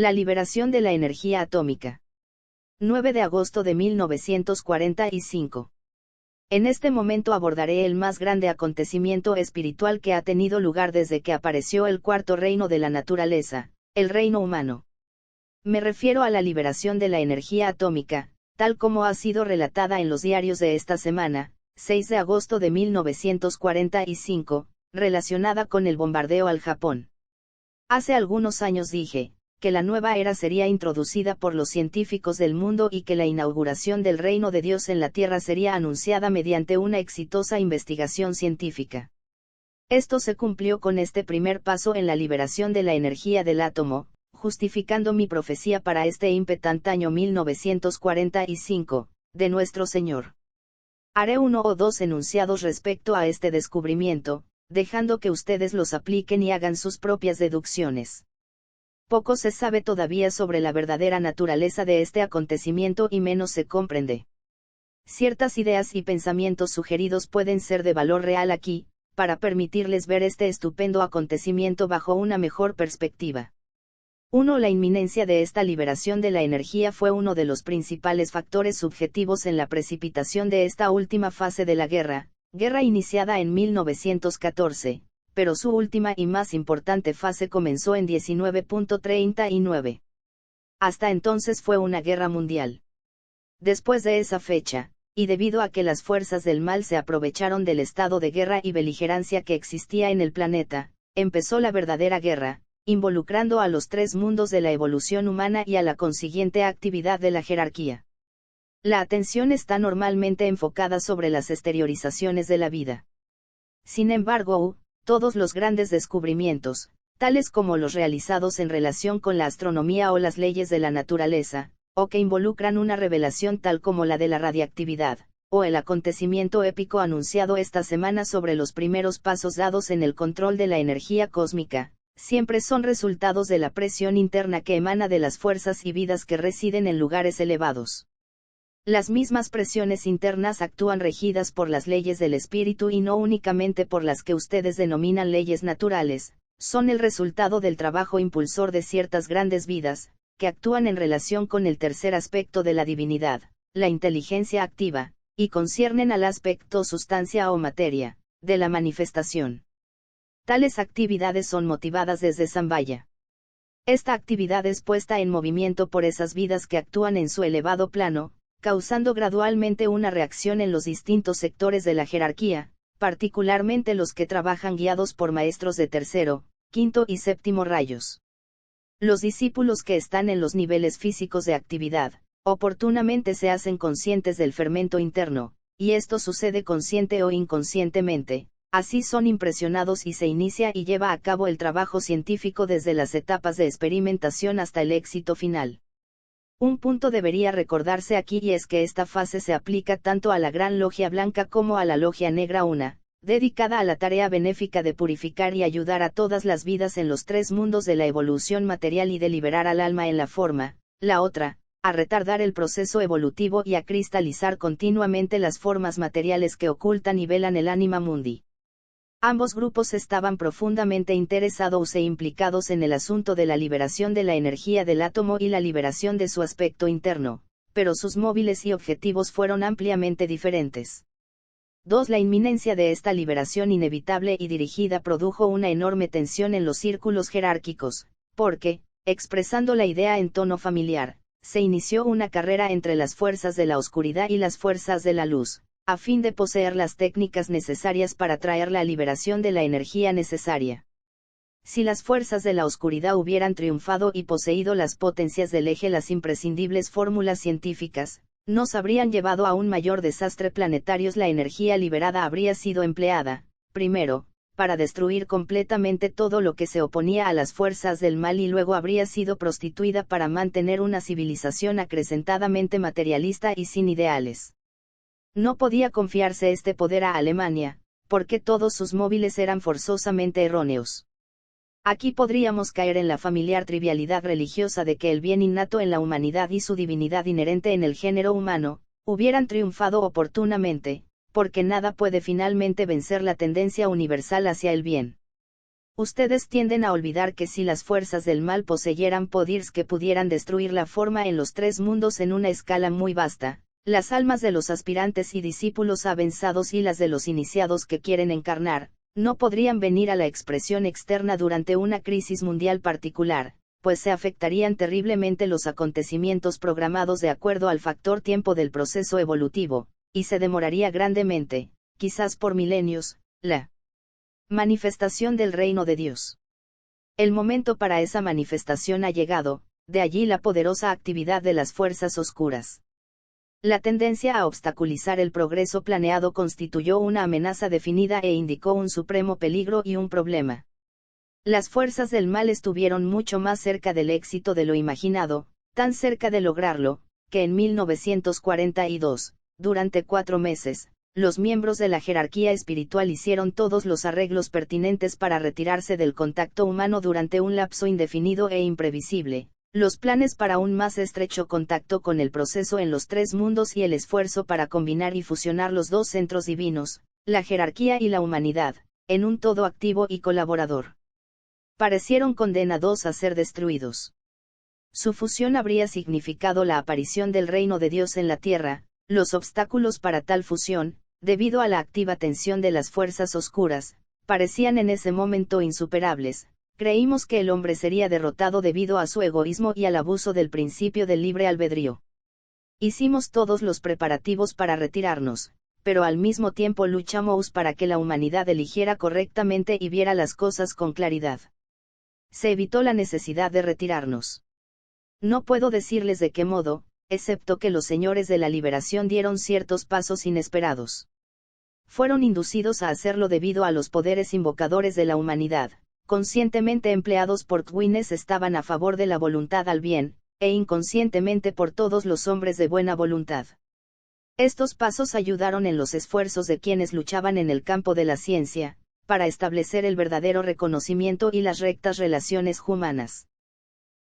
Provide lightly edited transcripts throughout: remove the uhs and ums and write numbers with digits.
La liberación de la energía atómica. 9 de agosto de 1945. En este momento abordaré el más grande acontecimiento espiritual que ha tenido lugar desde que apareció el cuarto reino de la naturaleza, el reino humano. Me refiero a la liberación de la energía atómica, tal como ha sido relatada en los diarios de esta semana, 6 de agosto de 1945, relacionada con el bombardeo al Japón. Hace algunos años dije, que la nueva era sería introducida por los científicos del mundo y que la inauguración del reino de Dios en la tierra sería anunciada mediante una exitosa investigación científica. Esto se cumplió con este primer paso en la liberación de la energía del átomo, justificando mi profecía para este impetante año 1945, de nuestro Señor. Haré uno o dos enunciados respecto a este descubrimiento, dejando que ustedes los apliquen y hagan sus propias deducciones. Poco se sabe todavía sobre la verdadera naturaleza de este acontecimiento y menos se comprende. Ciertas ideas y pensamientos sugeridos pueden ser de valor real aquí, para permitirles ver este estupendo acontecimiento bajo una mejor perspectiva. 1. La inminencia de esta liberación de la energía fue uno de los principales factores subjetivos en la precipitación de esta última fase de la guerra iniciada en 1914. Pero su última y más importante fase comenzó en 1939. Hasta entonces fue una guerra mundial. Después de esa fecha, y debido a que las fuerzas del mal se aprovecharon del estado de guerra y beligerancia que existía en el planeta, empezó la verdadera guerra, involucrando a los tres mundos de la evolución humana y a la consiguiente actividad de la jerarquía. La atención está normalmente enfocada sobre las exteriorizaciones de la vida. Sin embargo, todos los grandes descubrimientos, tales como los realizados en relación con la astronomía o las leyes de la naturaleza, o que involucran una revelación tal como la de la radiactividad, o el acontecimiento épico anunciado esta semana sobre los primeros pasos dados en el control de la energía cósmica, siempre son resultados de la presión interna que emana de las fuerzas y vidas que residen en lugares elevados. Las mismas presiones internas actúan regidas por las leyes del espíritu y no únicamente por las que ustedes denominan leyes naturales, son el resultado del trabajo impulsor de ciertas grandes vidas, que actúan en relación con el tercer aspecto de la divinidad, la inteligencia activa, y conciernen al aspecto sustancia o materia, de la manifestación. Tales actividades son motivadas desde Sambhaya. Esta actividad es puesta en movimiento por esas vidas que actúan en su elevado plano, causando gradualmente una reacción en los distintos sectores de la jerarquía, particularmente los que trabajan guiados por maestros de tercero, quinto y séptimo rayos. Los discípulos que están en los niveles físicos de actividad, oportunamente se hacen conscientes del fermento interno, y esto sucede consciente o inconscientemente, así son impresionados y se inicia y lleva a cabo el trabajo científico desde las etapas de experimentación hasta el éxito final. Un punto debería recordarse aquí y es que esta fase se aplica tanto a la Gran Logia Blanca como a la Logia Negra Una, dedicada a la tarea benéfica de purificar y ayudar a todas las vidas en los tres mundos de la evolución material y de liberar al alma en la forma, la otra, a retardar el proceso evolutivo y a cristalizar continuamente las formas materiales que ocultan y velan el anima mundi. Ambos grupos estaban profundamente interesados e implicados en el asunto de la liberación de la energía del átomo y la liberación de su aspecto interno, pero sus móviles y objetivos fueron ampliamente diferentes. 2. La inminencia de esta liberación inevitable y dirigida produjo una enorme tensión en los círculos jerárquicos, porque, expresando la idea en tono familiar, se inició una carrera entre las fuerzas de la oscuridad y las fuerzas de la luz, a fin de poseer las técnicas necesarias para traer la liberación de la energía necesaria. Si las fuerzas de la oscuridad hubieran triunfado y poseído las potencias del eje, las imprescindibles fórmulas científicas, nos habrían llevado a un mayor desastre planetario. La energía liberada habría sido empleada, primero, para destruir completamente todo lo que se oponía a las fuerzas del mal y luego habría sido prostituida para mantener una civilización acrecentadamente materialista y sin ideales. No podía confiarse este poder a Alemania, porque todos sus móviles eran forzosamente erróneos. Aquí podríamos caer en la familiar trivialidad religiosa de que el bien innato en la humanidad y su divinidad inherente en el género humano, hubieran triunfado oportunamente, porque nada puede finalmente vencer la tendencia universal hacia el bien. Ustedes tienden a olvidar que si las fuerzas del mal poseyeran poderes que pudieran destruir la forma en los tres mundos en una escala muy vasta, las almas de los aspirantes y discípulos avanzados y las de los iniciados que quieren encarnar, no podrían venir a la expresión externa durante una crisis mundial particular, pues se afectarían terriblemente los acontecimientos programados de acuerdo al factor tiempo del proceso evolutivo, y se demoraría grandemente, quizás por milenios, la manifestación del reino de Dios. El momento para esa manifestación ha llegado, de allí la poderosa actividad de las fuerzas oscuras. La tendencia a obstaculizar el progreso planeado constituyó una amenaza definida e indicó un supremo peligro y un problema. Las fuerzas del mal estuvieron mucho más cerca del éxito de lo imaginado, tan cerca de lograrlo, que en 1942, durante 4 meses, los miembros de la jerarquía espiritual hicieron todos los arreglos pertinentes para retirarse del contacto humano durante un lapso indefinido e imprevisible, los planes para un más estrecho contacto con el proceso en los tres mundos y el esfuerzo para combinar y fusionar los dos centros divinos, la jerarquía y la humanidad, en un todo activo y colaborador. Parecieron condenados a ser destruidos. Su fusión habría significado la aparición del reino de Dios en la tierra. Los obstáculos para tal fusión, debido a la activa tensión de las fuerzas oscuras, parecían en ese momento insuperables. Creímos que el hombre sería derrotado debido a su egoísmo y al abuso del principio del libre albedrío. Hicimos todos los preparativos para retirarnos, pero al mismo tiempo luchamos para que la humanidad eligiera correctamente y viera las cosas con claridad. Se evitó la necesidad de retirarnos. No puedo decirles de qué modo, excepto que los señores de la liberación dieron ciertos pasos inesperados. Fueron inducidos a hacerlo debido a los poderes invocadores de la humanidad, conscientemente empleados por quienes estaban a favor de la voluntad al bien, e inconscientemente por todos los hombres de buena voluntad. Estos pasos ayudaron en los esfuerzos de quienes luchaban en el campo de la ciencia, para establecer el verdadero reconocimiento y las rectas relaciones humanas.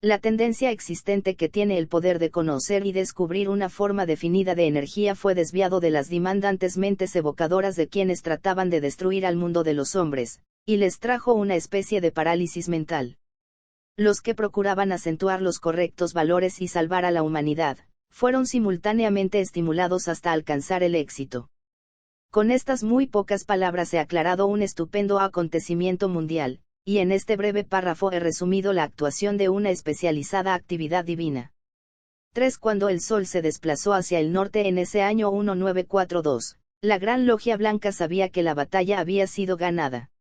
La tendencia existente que tiene el poder de conocer y descubrir una forma definida de energía fue desviado de las demandantes mentes evocadoras de quienes trataban de destruir al mundo de los hombres, y les trajo una especie de parálisis mental. Los que procuraban acentuar los correctos valores y salvar a la humanidad, fueron simultáneamente estimulados hasta alcanzar el éxito. Con estas muy pocas palabras he aclarado un estupendo acontecimiento mundial, y en este breve párrafo he resumido la actuación de una especializada actividad divina. 3. Cuando el Sol se desplazó hacia el norte en ese año 1942, la Gran Logia Blanca sabía que la batalla había sido ganada.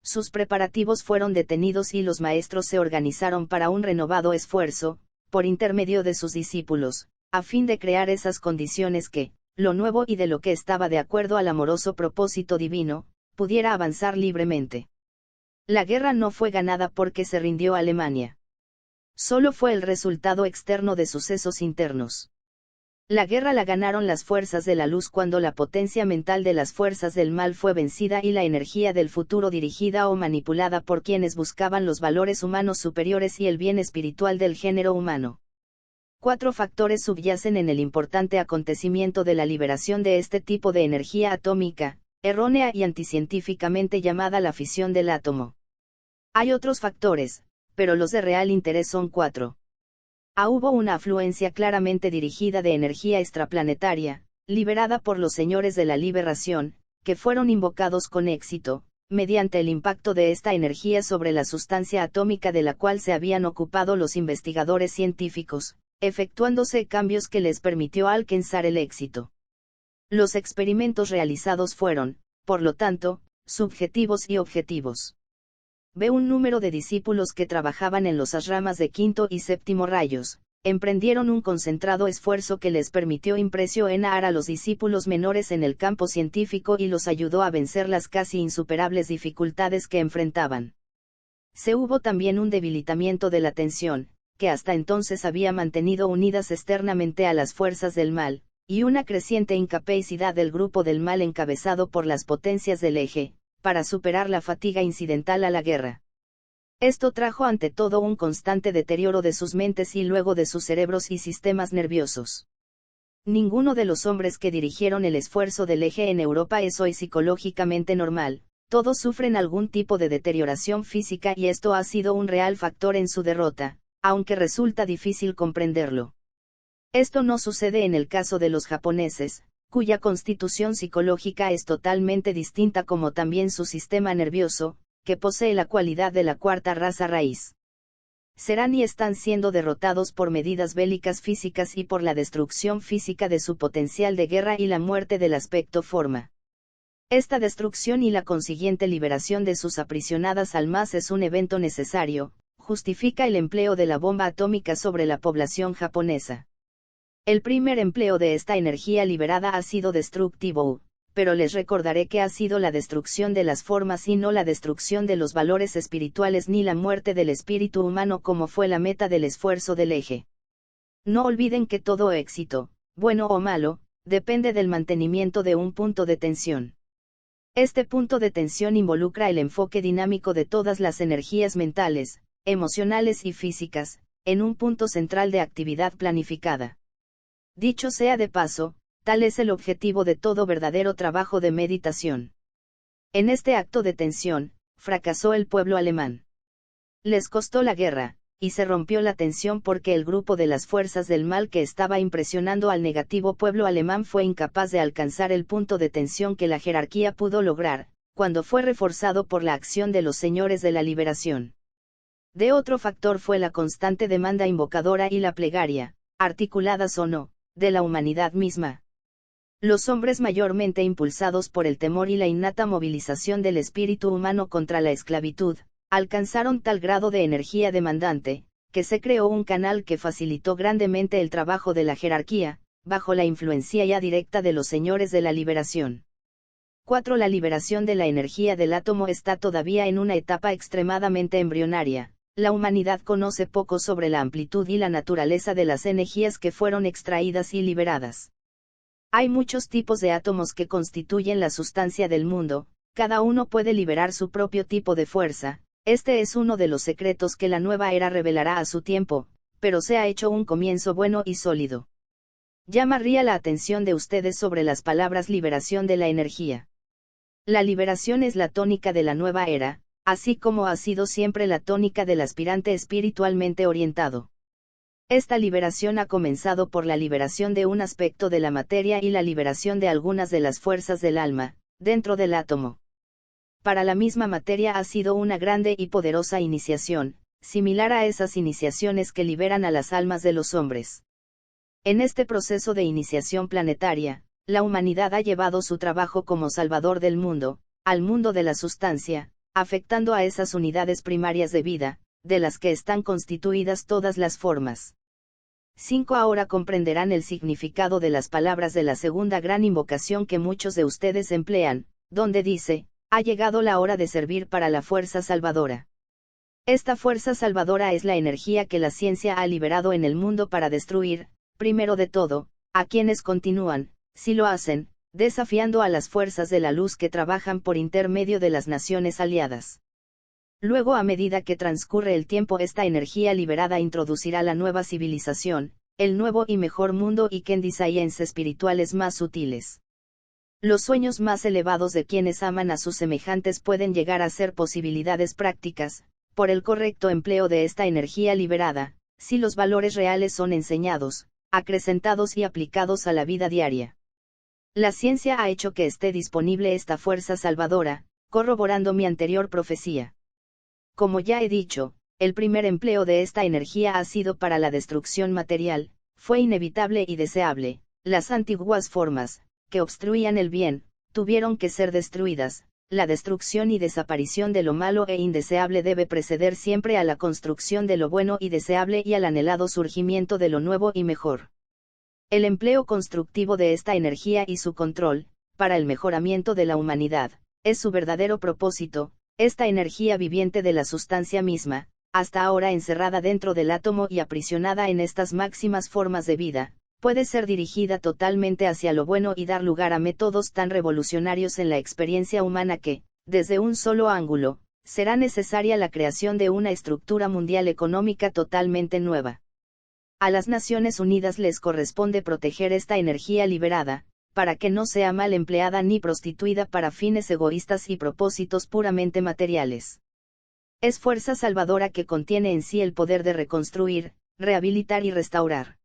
Sus preparativos fueron detenidos y los maestros se organizaron para un renovado esfuerzo, por intermedio de sus discípulos, a fin de crear esas condiciones que, lo nuevo y de lo que estaba de acuerdo al amoroso propósito divino, pudiera avanzar libremente. La guerra no fue ganada porque se rindió Alemania. Solo fue el resultado externo de sucesos internos. La guerra la ganaron las fuerzas de la luz cuando la potencia mental de las fuerzas del mal fue vencida y la energía del futuro dirigida o manipulada por quienes buscaban los valores humanos superiores y el bien espiritual del género humano. 4 factores subyacen en el importante acontecimiento de la liberación de este tipo de energía atómica, errónea y anticientíficamente llamada la fisión del átomo. Hay otros factores, pero los de real interés son 4. Hubo una afluencia claramente dirigida de energía extraplanetaria, liberada por los señores de la liberación, que fueron invocados con éxito, mediante el impacto de esta energía sobre la sustancia atómica de la cual se habían ocupado los investigadores científicos, efectuándose cambios que les permitió alcanzar el éxito. Los experimentos realizados fueron, por lo tanto, subjetivos y objetivos. Ve un número de discípulos que trabajaban en los ashramas de quinto y séptimo rayos, emprendieron un concentrado esfuerzo que les permitió impresionar a los discípulos menores en el campo científico y los ayudó a vencer las casi insuperables dificultades que enfrentaban. Se hubo también un debilitamiento de la tensión, que hasta entonces había mantenido unidas externamente a las fuerzas del mal, y una creciente incapacidad del grupo del mal encabezado por las potencias del eje, para superar la fatiga incidental a la guerra. Esto trajo ante todo un constante deterioro de sus mentes y luego de sus cerebros y sistemas nerviosos. Ninguno de los hombres que dirigieron el esfuerzo del eje en Europa es hoy psicológicamente normal, todos sufren algún tipo de deterioración física y esto ha sido un real factor en su derrota, aunque resulta difícil comprenderlo. Esto no sucede en el caso de los japoneses, cuya constitución psicológica es totalmente distinta como también su sistema nervioso, que posee la cualidad de la cuarta raza raíz. Serán y están siendo derrotados por medidas bélicas físicas y por la destrucción física de su potencial de guerra y la muerte del aspecto forma. Esta destrucción y la consiguiente liberación de sus aprisionadas almas es un evento necesario, justifica el empleo de la bomba atómica sobre la población japonesa. El primer empleo de esta energía liberada ha sido destructivo, pero les recordaré que ha sido la destrucción de las formas y no la destrucción de los valores espirituales ni la muerte del espíritu humano como fue la meta del esfuerzo del eje. No olviden que todo éxito, bueno o malo, depende del mantenimiento de un punto de tensión. Este punto de tensión involucra el enfoque dinámico de todas las energías mentales, emocionales y físicas, en un punto central de actividad planificada. Dicho sea de paso, tal es el objetivo de todo verdadero trabajo de meditación. En este acto de tensión, fracasó el pueblo alemán. Les costó la guerra, y se rompió la tensión porque el grupo de las fuerzas del mal que estaba impresionando al negativo pueblo alemán fue incapaz de alcanzar el punto de tensión que la jerarquía pudo lograr, cuando fue reforzado por la acción de los señores de la liberación. De otro factor fue la constante demanda invocadora y la plegaria, articuladas o no, de la humanidad misma. Los hombres mayormente impulsados por el temor y la innata movilización del espíritu humano contra la esclavitud, alcanzaron tal grado de energía demandante, que se creó un canal que facilitó grandemente el trabajo de la jerarquía, bajo la influencia ya directa de los señores de la liberación. 4. La liberación de la energía del átomo está todavía en una etapa extremadamente embrionaria. La humanidad conoce poco sobre la amplitud y la naturaleza de las energías que fueron extraídas y liberadas. Hay muchos tipos de átomos que constituyen la sustancia del mundo, cada uno puede liberar su propio tipo de fuerza. Este es uno de los secretos que la nueva era revelará a su tiempo, pero se ha hecho un comienzo bueno y sólido. Llamaría la atención de ustedes sobre las palabras liberación de la energía. La liberación es la tónica de la nueva era, así como ha sido siempre la tónica del aspirante espiritualmente orientado. Esta liberación ha comenzado por la liberación de un aspecto de la materia y la liberación de algunas de las fuerzas del alma, dentro del átomo. Para la misma materia ha sido una grande y poderosa iniciación, similar a esas iniciaciones que liberan a las almas de los hombres. En este proceso de iniciación planetaria, la humanidad ha llevado su trabajo como salvador del mundo, al mundo de la sustancia, afectando a esas unidades primarias de vida, de las que están constituidas todas las formas. 5. Ahora comprenderán el significado de las palabras de la segunda gran invocación que muchos de ustedes emplean, donde dice, ha llegado la hora de servir para la fuerza salvadora. Esta fuerza salvadora es la energía que la ciencia ha liberado en el mundo para destruir, primero de todo, a quienes continúan, si lo hacen, desafiando a las fuerzas de la luz que trabajan por intermedio de las naciones aliadas. Luego, a medida que transcurre el tiempo, esta energía liberada introducirá la nueva civilización, el nuevo y mejor mundo y Science espirituales más sutiles. Los sueños más elevados de quienes aman a sus semejantes pueden llegar a ser posibilidades prácticas, por el correcto empleo de esta energía liberada, si los valores reales son enseñados, acrecentados y aplicados a la vida diaria. La ciencia ha hecho que esté disponible esta fuerza salvadora, corroborando mi anterior profecía. Como ya he dicho, el primer empleo de esta energía ha sido para la destrucción material, fue inevitable y deseable. Las antiguas formas, que obstruían el bien, tuvieron que ser destruidas. La destrucción y desaparición de lo malo e indeseable debe preceder siempre a la construcción de lo bueno y deseable y al anhelado surgimiento de lo nuevo y mejor. El empleo constructivo de esta energía y su control, para el mejoramiento de la humanidad, es su verdadero propósito. Esta energía viviente de la sustancia misma, hasta ahora encerrada dentro del átomo y aprisionada en estas máximas formas de vida, puede ser dirigida totalmente hacia lo bueno y dar lugar a métodos tan revolucionarios en la experiencia humana que, desde un solo ángulo, será necesaria la creación de una estructura mundial económica totalmente nueva. A las Naciones Unidas les corresponde proteger esta energía liberada, para que no sea mal empleada ni prostituida para fines egoístas y propósitos puramente materiales. Es fuerza salvadora que contiene en sí el poder de reconstruir, rehabilitar y restaurar.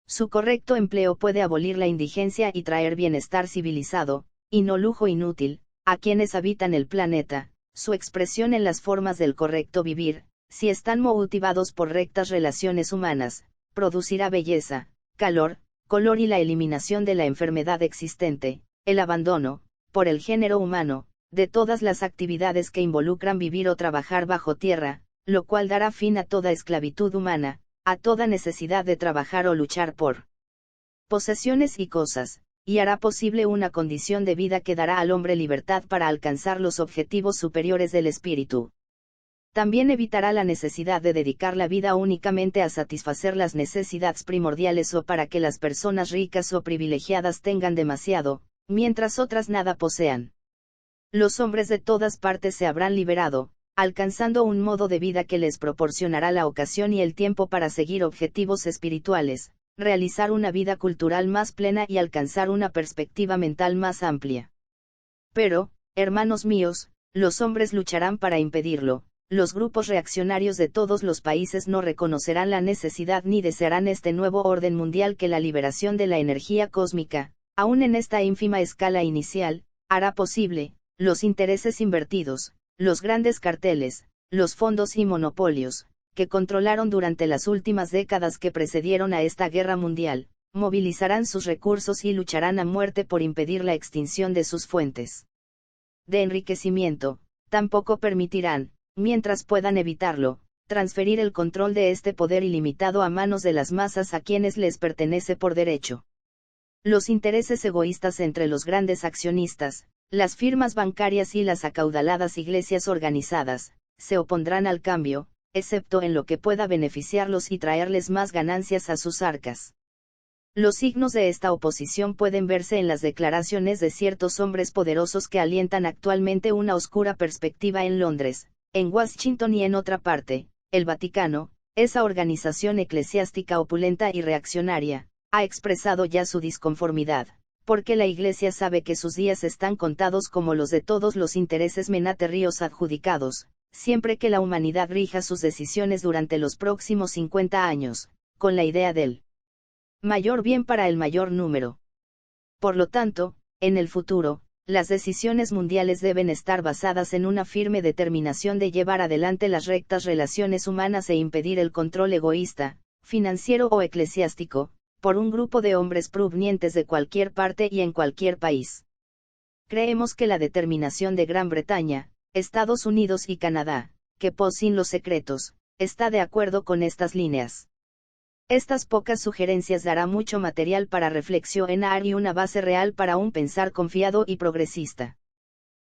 Su correcto empleo puede abolir la indigencia y traer bienestar civilizado, y no lujo inútil, a quienes habitan el planeta. Su expresión en las formas del correcto vivir, si están motivados por rectas relaciones humanas, producirá belleza, calor, color y la eliminación de la enfermedad existente, el abandono, por el género humano, de todas las actividades que involucran vivir o trabajar bajo tierra, lo cual dará fin a toda esclavitud humana, a toda necesidad de trabajar o luchar por posesiones y cosas, y hará posible una condición de vida que dará al hombre libertad para alcanzar los objetivos superiores del espíritu. También evitará la necesidad de dedicar la vida únicamente a satisfacer las necesidades primordiales o para que las personas ricas o privilegiadas tengan demasiado, mientras otras nada posean. Los hombres de todas partes se habrán liberado, alcanzando un modo de vida que les proporcionará la ocasión y el tiempo para seguir objetivos espirituales, realizar una vida cultural más plena y alcanzar una perspectiva mental más amplia. Pero, hermanos míos, los hombres lucharán para impedirlo. Los grupos reaccionarios de todos los países no reconocerán la necesidad ni desearán este nuevo orden mundial que la liberación de la energía cósmica, aún en esta ínfima escala inicial, hará posible. Los intereses invertidos, los grandes carteles, los fondos y monopolios, que controlaron durante las últimas décadas que precedieron a esta guerra mundial, movilizarán sus recursos y lucharán a muerte por impedir la extinción de sus fuentes de enriquecimiento. Tampoco permitirán, mientras puedan evitarlo, transferir el control de este poder ilimitado a manos de las masas a quienes les pertenece por derecho. Los intereses egoístas entre los grandes accionistas, las firmas bancarias y las acaudaladas iglesias organizadas, se opondrán al cambio, excepto en lo que pueda beneficiarlos y traerles más ganancias a sus arcas. Los signos de esta oposición pueden verse en las declaraciones de ciertos hombres poderosos que alientan actualmente una oscura perspectiva en Londres, en Washington y en otra parte. El Vaticano, esa organización eclesiástica opulenta y reaccionaria, ha expresado ya su disconformidad, porque la Iglesia sabe que sus días están contados como los de todos los intereses menaterrios adjudicados, siempre que la humanidad rija sus decisiones durante los próximos 50 años, con la idea del mayor bien para el mayor número. Por lo tanto, en el futuro, las decisiones mundiales deben estar basadas en una firme determinación de llevar adelante las rectas relaciones humanas e impedir el control egoísta, financiero o eclesiástico, por un grupo de hombres provenientes de cualquier parte y en cualquier país. Creemos que la determinación de Gran Bretaña, Estados Unidos y Canadá, que poseen los secretos, está de acuerdo con estas líneas. Estas pocas sugerencias dará mucho material para reflexionar y una base real para un pensar confiado y progresista.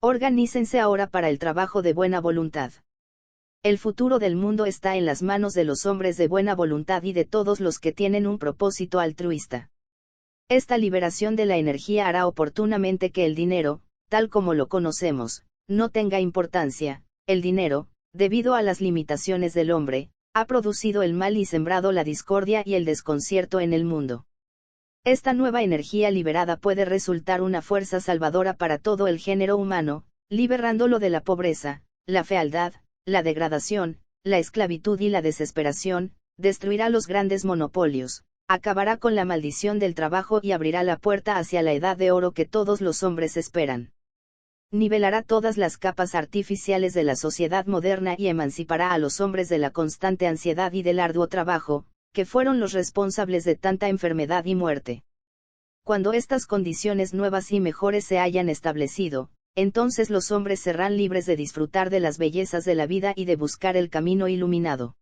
Organícense ahora para el trabajo de buena voluntad. El futuro del mundo está en las manos de los hombres de buena voluntad y de todos los que tienen un propósito altruista. Esta liberación de la energía hará oportunamente que el dinero, tal como lo conocemos, no tenga importancia. El dinero, debido a las limitaciones del hombre, ha producido el mal y sembrado la discordia y el desconcierto en el mundo. Esta nueva energía liberada puede resultar una fuerza salvadora para todo el género humano, liberándolo de la pobreza, la fealdad, la degradación, la esclavitud y la desesperación, destruirá los grandes monopolios, acabará con la maldición del trabajo y abrirá la puerta hacia la edad de oro que todos los hombres esperan. Nivelará todas las capas artificiales de la sociedad moderna y emancipará a los hombres de la constante ansiedad y del arduo trabajo, que fueron los responsables de tanta enfermedad y muerte. Cuando estas condiciones nuevas y mejores se hayan establecido, entonces los hombres serán libres de disfrutar de las bellezas de la vida y de buscar el camino iluminado.